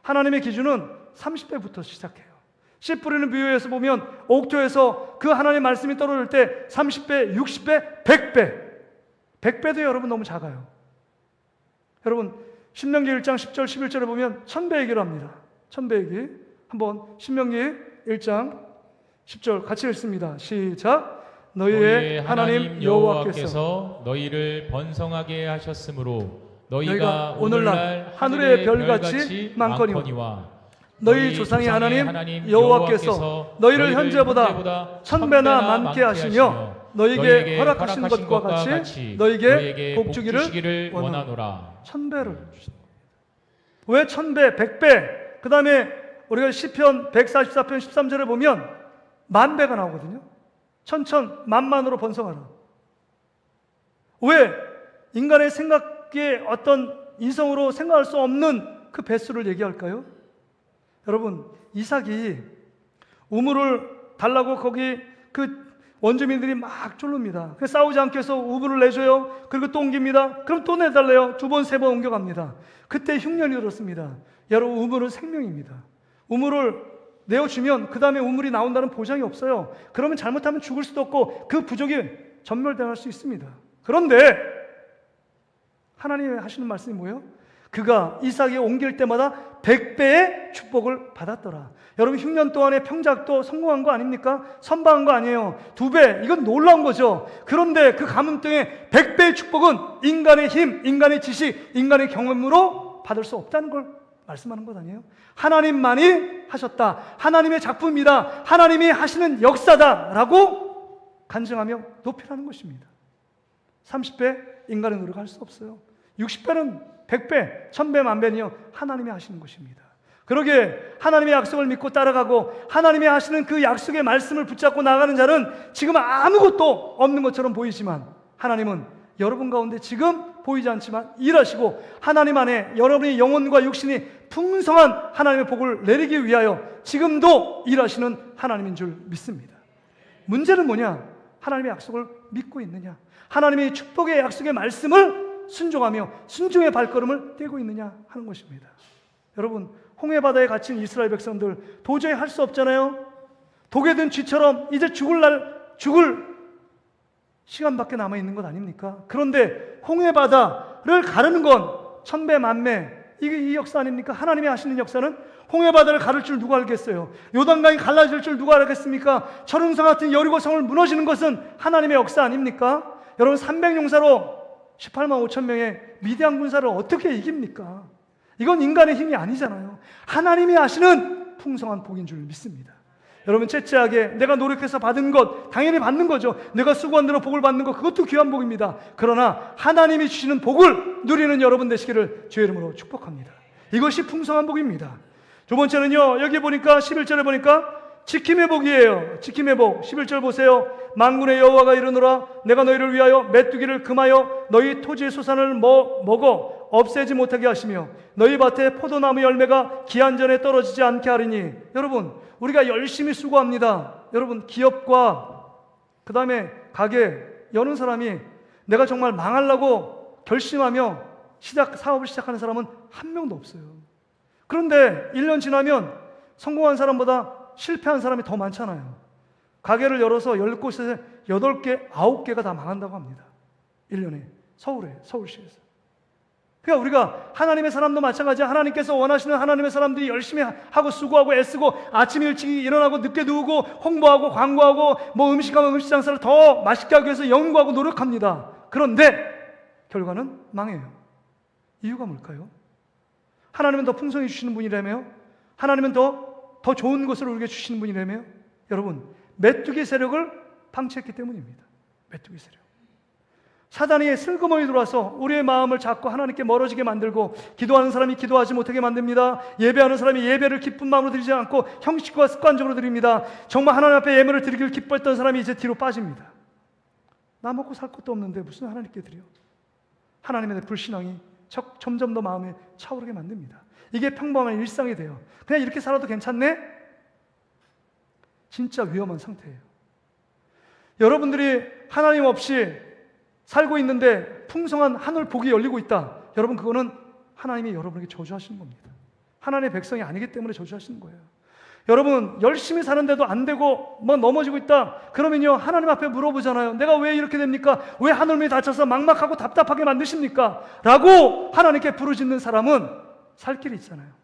하나님의 기준은 30배부터 시작해요. 씨 뿌리는 비유에서 보면 옥토에서 그 하나님의 말씀이 떨어질 때 30배, 60배, 100배. 100배도 여러분 너무 작아요. 여러분, 신명기 1장 10절 11절에 보면 1000배 얘기를 합니다. 1000배 얘기. 한번 신명기 1장 10절 같이 읽습니다. 시작. 너희의 하나님 여호와께서 너희를 번성하게 하셨으므로 너희가 오늘날 하늘의 별같이 많거니와 너희 조상의 하나님 여호와께서 너희를 현재보다 1000배나 많게 하시며 너희에게 허락하신 것과 같이 너희에게 복 주기를 원하노라. 1000배를 주십니다. 왜 1000배, 100배? 그 다음에 우리가 시편 144편 13절에 보면 10,000배가 나오거든요. 천천만만으로 번성하라. 왜? 인간의 생각에 어떤 이성으로 생각할 수 없는 그 배수를 얘기할까요? 여러분, 이삭이 우물을 달라고 거기 그 원주민들이 막 쫄릅니다. 싸우지 않게 해서 우물을 내줘요. 그리고 또 옮깁니다. 그럼 또 내달래요. 2번, 3번 옮겨갑니다. 그때 흉년이 들었습니다. 여러분, 우물은 생명입니다. 우물을 내어주면 그 다음에 우물이 나온다는 보장이 없어요. 그러면 잘못하면 죽을 수도 없고 그 부족이 전멸당할 수 있습니다. 그런데 하나님이 하시는 말씀이 뭐예요? 그가 이삭이 옮길 때마다 100배의 축복을 받았더라. 여러분, 흉년 동안의 평작도 성공한 거 아닙니까? 선방한 거 아니에요. 2배, 이건 놀라운 거죠. 그런데 그 가뭄 등의 100배의 축복은 인간의 힘, 인간의 지식, 인간의 경험으로 받을 수 없다는 걸 말씀하는 것 아니에요? 하나님만이 하셨다. 하나님의 작품이다. 하나님이 하시는 역사다. 라고 간증하며 높이라는 것입니다. 30배 인간의 노력할 수 없어요. 60배는 100배, 1000배, 10,000배는요 하나님이 하시는 것입니다. 그러기에 하나님의 약속을 믿고 따라가고 하나님이 하시는 그 약속의 말씀을 붙잡고 나가는 자는 지금 아무것도 없는 것처럼 보이지만 하나님은 여러분 가운데 지금 보이지 않지만 일하시고 하나님 안에 여러분의 영혼과 육신이 풍성한 하나님의 복을 내리기 위하여 지금도 일하시는 하나님인 줄 믿습니다. 문제는 뭐냐? 하나님의 약속을 믿고 있느냐? 하나님의 축복의 약속의 말씀을 순종하며 순종의 발걸음을 떼고 있느냐 하는 것입니다. 여러분, 홍해바다에 갇힌 이스라엘 백성들 도저히 할 수 없잖아요. 독에 든 쥐처럼 이제 죽을 시간밖에 남아있는 것 아닙니까? 그런데 홍해바다를 가르는 건 천배 만배, 이게 이 역사 아닙니까? 하나님이 하시는 역사는 홍해바다를 가를 줄 누가 알겠어요? 요단강이 갈라질 줄 누가 알겠습니까? 철흥성 같은 여리고성을 무너지는 것은 하나님의 역사 아닙니까? 여러분 300용사로 18만 5천 명의 미디안 군사를 어떻게 이깁니까? 이건 인간의 힘이 아니잖아요. 하나님이 하시는 풍성한 복인 줄 믿습니다. 여러분 채째하게 내가 노력해서 받은 것 당연히 받는 거죠. 내가 수고한 대로 복을 받는 것 그것도 귀한 복입니다. 그러나 하나님이 주시는 복을 누리는 여러분 되시기를 주의 이름으로 축복합니다. 이것이 풍성한 복입니다. 두 번째는요, 여기 보니까 11절에 보니까 지킴의 복이에요. 지킴의 복. 11절 보세요. 만군의 여호와가 이르노라 내가 너희를 위하여 메뚜기를 금하여 너희 토지의 소산을 먹어 없애지 못하게 하시며 너희 밭에 포도나무 열매가 기한 전에 떨어지지 않게 하리니. 여러분 우리가 열심히 수고합니다. 여러분 기업과 그 다음에 가게 여는 사람이 내가 정말 망하려고 결심하며 사업을 시작하는 사람은 한 명도 없어요. 그런데 1년 지나면 성공한 사람보다 실패한 사람이 더 많잖아요. 가게를 열어서 10곳에서 8개, 9개가 다 망한다고 합니다. 1년에 서울시에서. 그러니까 우리가 하나님의 사람도 마찬가지야. 하나님께서 원하시는 하나님의 사람들이 열심히 하고 수고하고 애쓰고 아침 일찍 일어나고 늦게 누우고 홍보하고 광고하고 뭐 음식하면 음식 장사를 더 맛있게 하기 위해서 연구하고 노력합니다. 그런데 결과는 망해요. 이유가 뭘까요? 하나님은 더 풍성히 주시는 분이라며? 하나님은 더 좋은 것을 우리에게 주시는 분이라며? 여러분 메뚜기 세력을 방치했기 때문입니다. 메뚜기 세력. 사단이 슬그머니 들어와서 우리의 마음을 잡고 하나님께 멀어지게 만들고 기도하는 사람이 기도하지 못하게 만듭니다. 예배하는 사람이 예배를 기쁜 마음으로 드리지 않고 형식과 습관적으로 드립니다. 정말 하나님 앞에 예배를 드리기를 기뻐했던 사람이 이제 뒤로 빠집니다. 나 먹고 살 것도 없는데 무슨 하나님께 드려? 하나님에 대한 불신앙이 점점 더 마음에 차오르게 만듭니다. 이게 평범한 일상이 돼요. 그냥 이렇게 살아도 괜찮네? 진짜 위험한 상태예요. 여러분들이 하나님 없이 살고 있는데 풍성한 하늘 복이 열리고 있다. 여러분 그거는 하나님이 여러분에게 저주하시는 겁니다. 하나님의 백성이 아니기 때문에 저주하시는 거예요. 여러분 열심히 사는데도 안 되고 뭐 넘어지고 있다. 그러면요 하나님 앞에 물어보잖아요. 내가 왜 이렇게 됩니까? 왜 하늘문이 닫혀서 막막하고 답답하게 만드십니까? 라고 하나님께 부르짖는 사람은 살 길이 있잖아요.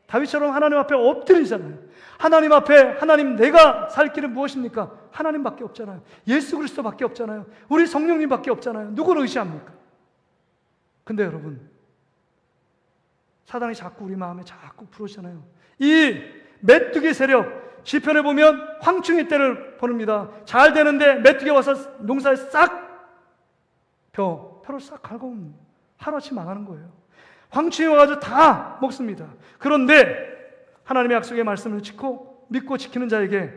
다윗처럼 하나님 앞에 엎드리잖아요. 하나님 앞에 하나님 내가 살 길은 무엇입니까? 하나님밖에 없잖아요. 예수 그리스도밖에 없잖아요. 우리 성령님밖에 없잖아요. 누구를 의지합니까? 근데 여러분 사단이 자꾸 우리 마음에 자꾸 부르잖아요. 이 메뚜기 세력 시편에 보면 황충이 때를 보릅니다. 잘 되는데 메뚜기가 와서 농사에 싹 표를 싹 갈고 하루아침 망하는 거예요. 황충이 와가지고 다 먹습니다. 그런데 하나님의 약속의 말씀을 믿고 지키는 자에게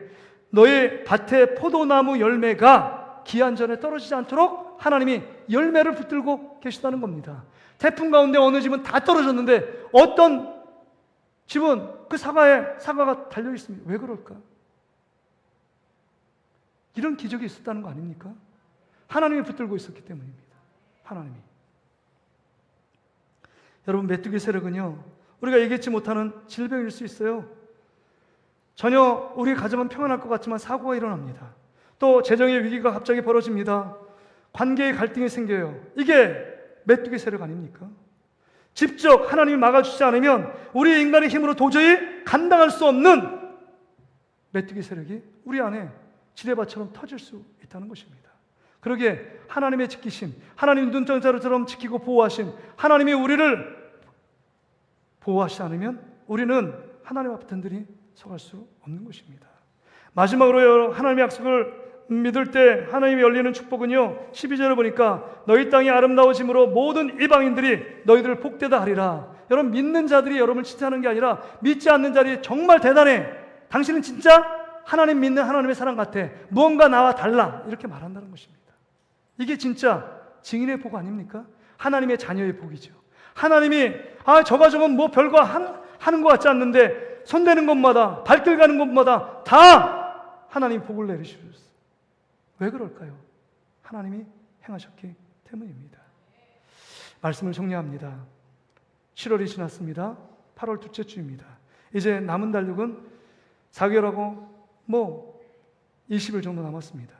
너의 밭에 포도나무 열매가 기한 전에 떨어지지 않도록 하나님이 열매를 붙들고 계시다는 겁니다. 태풍 가운데 어느 집은 다 떨어졌는데 어떤 집은 그 사과에 사과가 달려 있습니다. 왜 그럴까? 이런 기적이 있었다는 거 아닙니까? 하나님이 붙들고 있었기 때문입니다. 하나님이. 여러분 메뚜기 세력은요 우리가 얘기했지 못하는 질병일 수 있어요. 전혀 우리 가정은 평안할 것 같지만 사고가 일어납니다. 또 재정의 위기가 갑자기 벌어집니다. 관계의 갈등이 생겨요. 이게 메뚜기 세력 아닙니까? 직접 하나님이 막아주지 않으면 우리 인간의 힘으로 도저히 감당할 수 없는 메뚜기 세력이 우리 안에 지뢰밭처럼 터질 수 있다는 것입니다. 그러기에 하나님의 지키심, 하나님 눈동자처럼 지키고 보호하심, 하나님이 우리를 보호하시지 않으면 우리는 하나님 앞에 든든히 서갈 수 없는 것입니다. 마지막으로 하나님의 약속을 믿을 때 하나님이 열리는 축복은요 12절을 보니까 너희 땅이 아름다워짐으로 모든 이방인들이 너희들을 복되다 하리라. 여러분 믿는 자들이 여러분을 칭찬하는 게 아니라 믿지 않는 자들이 정말 대단해, 당신은 진짜 하나님 믿는 하나님의 사람 같아, 무언가 나와 달라, 이렇게 말한다는 것입니다. 이게 진짜 증인의 복 아닙니까? 하나님의 자녀의 복이죠. 하나님이 저건 뭐 별거 하는 것 같지 않는데 손대는 곳마다 발길 가는 곳마다 다 하나님 복을 내리시셨어요. 왜 그럴까요? 하나님이 행하셨기 때문입니다. 말씀을 정리합니다. 7월이 지났습니다. 8월 둘째 주입니다. 이제 남은 달력은 4개월하고 뭐 20일 정도 남았습니다.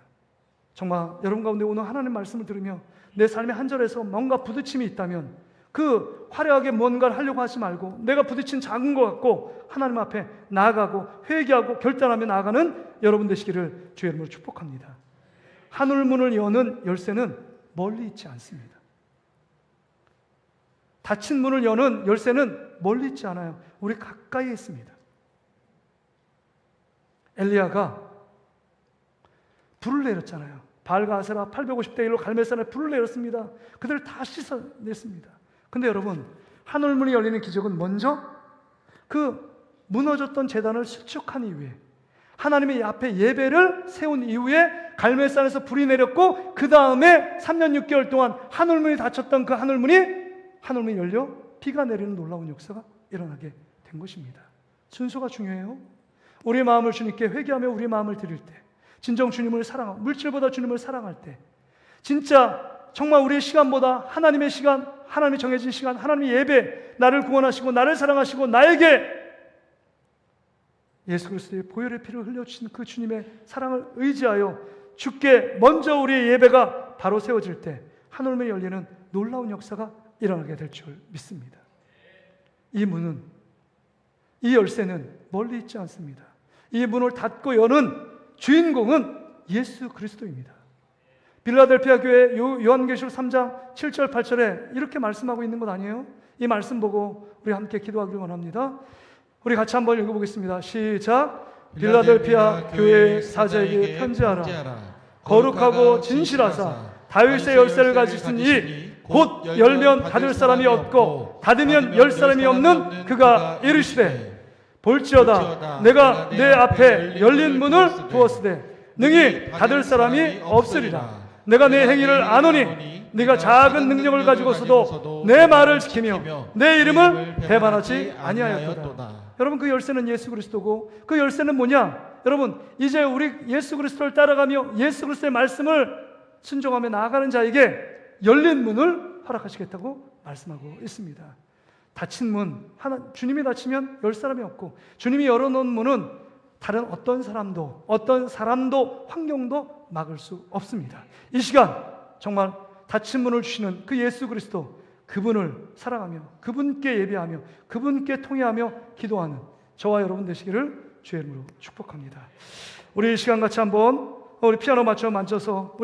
정말 여러분 가운데 오늘 하나님 말씀을 들으며 내 삶의 한 절에서 뭔가 부딪힘이 있다면 그 화려하게 뭔가를 하려고 하지 말고 내가 부딪힌 작은 것 같고 하나님 앞에 나아가고 회개하고 결단하며 나아가는 여러분 되시기를 주의 이름으로 축복합니다. 하늘문을 여는 열쇠는 멀리 있지 않습니다. 닫힌 문을 여는 열쇠는 멀리 있지 않아요. 우리 가까이에 있습니다. 엘리야가 불을 내렸잖아요. 바알과 아세라 850대 1로 갈멜산에 불을 내렸습니다. 그들을 다 씻어냈습니다. 근데 여러분, 하늘문이 열리는 기적은 먼저 그 무너졌던 제단을 수축한 이후에 하나님의 앞에 예배를 세운 이후에 갈멜산에서 불이 내렸고 그 다음에 3년 6개월 동안 하늘문이 닫혔던 그 하늘문이 열려 비가 내리는 놀라운 역사가 일어나게 된 것입니다. 순서가 중요해요. 우리 마음을 주님께 회개하며 우리 마음을 드릴 때, 진정 주님을 사랑하고 물질보다 주님을 사랑할 때, 진짜 정말 우리의 시간보다 하나님의 시간, 하나님이 정해진 시간, 하나님의 예배, 나를 구원하시고 나를 사랑하시고 나에게 예수 그리스도의 보혈의 피를 흘려주신 그 주님의 사랑을 의지하여 주께 먼저 우리의 예배가 바로 세워질 때 하늘문이 열리는 놀라운 역사가 일어나게 될 줄 믿습니다. 이 문은, 이 열쇠는 멀리 있지 않습니다. 이 문을 닫고 여는 주인공은 예수 그리스도입니다. 빌라델피아 교회 요한계시록 3장 7절 8절에 이렇게 말씀하고 있는 것 아니에요? 이 말씀 보고 우리 함께 기도하기를 원합니다. 우리 같이 한번 읽어보겠습니다. 시작. 빌라델피아 교회 사자에게 편지하라. 거룩하고 진실하사 다윗의 열쇠를 가지시니 곧 열면 닫을 사람이 없고 닫으면 열 사람이 없는 그가 이르시되 볼지어다 내가 내 앞에 열린 문을 두었으되 능히 닫을 사람이 없으리라. 내가 내 행위를 아노니 네가 작은 능력을 가지고서도 내 말을 지키며 내 이름을 배반하지 아니하였도다. 여러분, 그 열쇠는 예수 그리스도고 그 열쇠는 뭐냐? 여러분, 이제 우리 예수 그리스도를 따라가며 예수 그리스도의 말씀을 순종하며 나아가는 자에게 열린 문을 허락하시겠다고 말씀하고 있습니다. 닫힌 문, 주님이 닫히면 열 사람이 없고 주님이 열어놓은 문은 다른 어떤 사람도 환경도 막을 수 없습니다. 이 시간 정말 닫힌 문을 주시는 그 예수 그리스도, 그분을 사랑하며 그분께 예배하며 그분께 통회하며 기도하는 저와 여러분 되시기를 주의 이름으로 축복합니다. 우리 이 시간 같이 한번 우리 피아노 맞춰 만져서 우리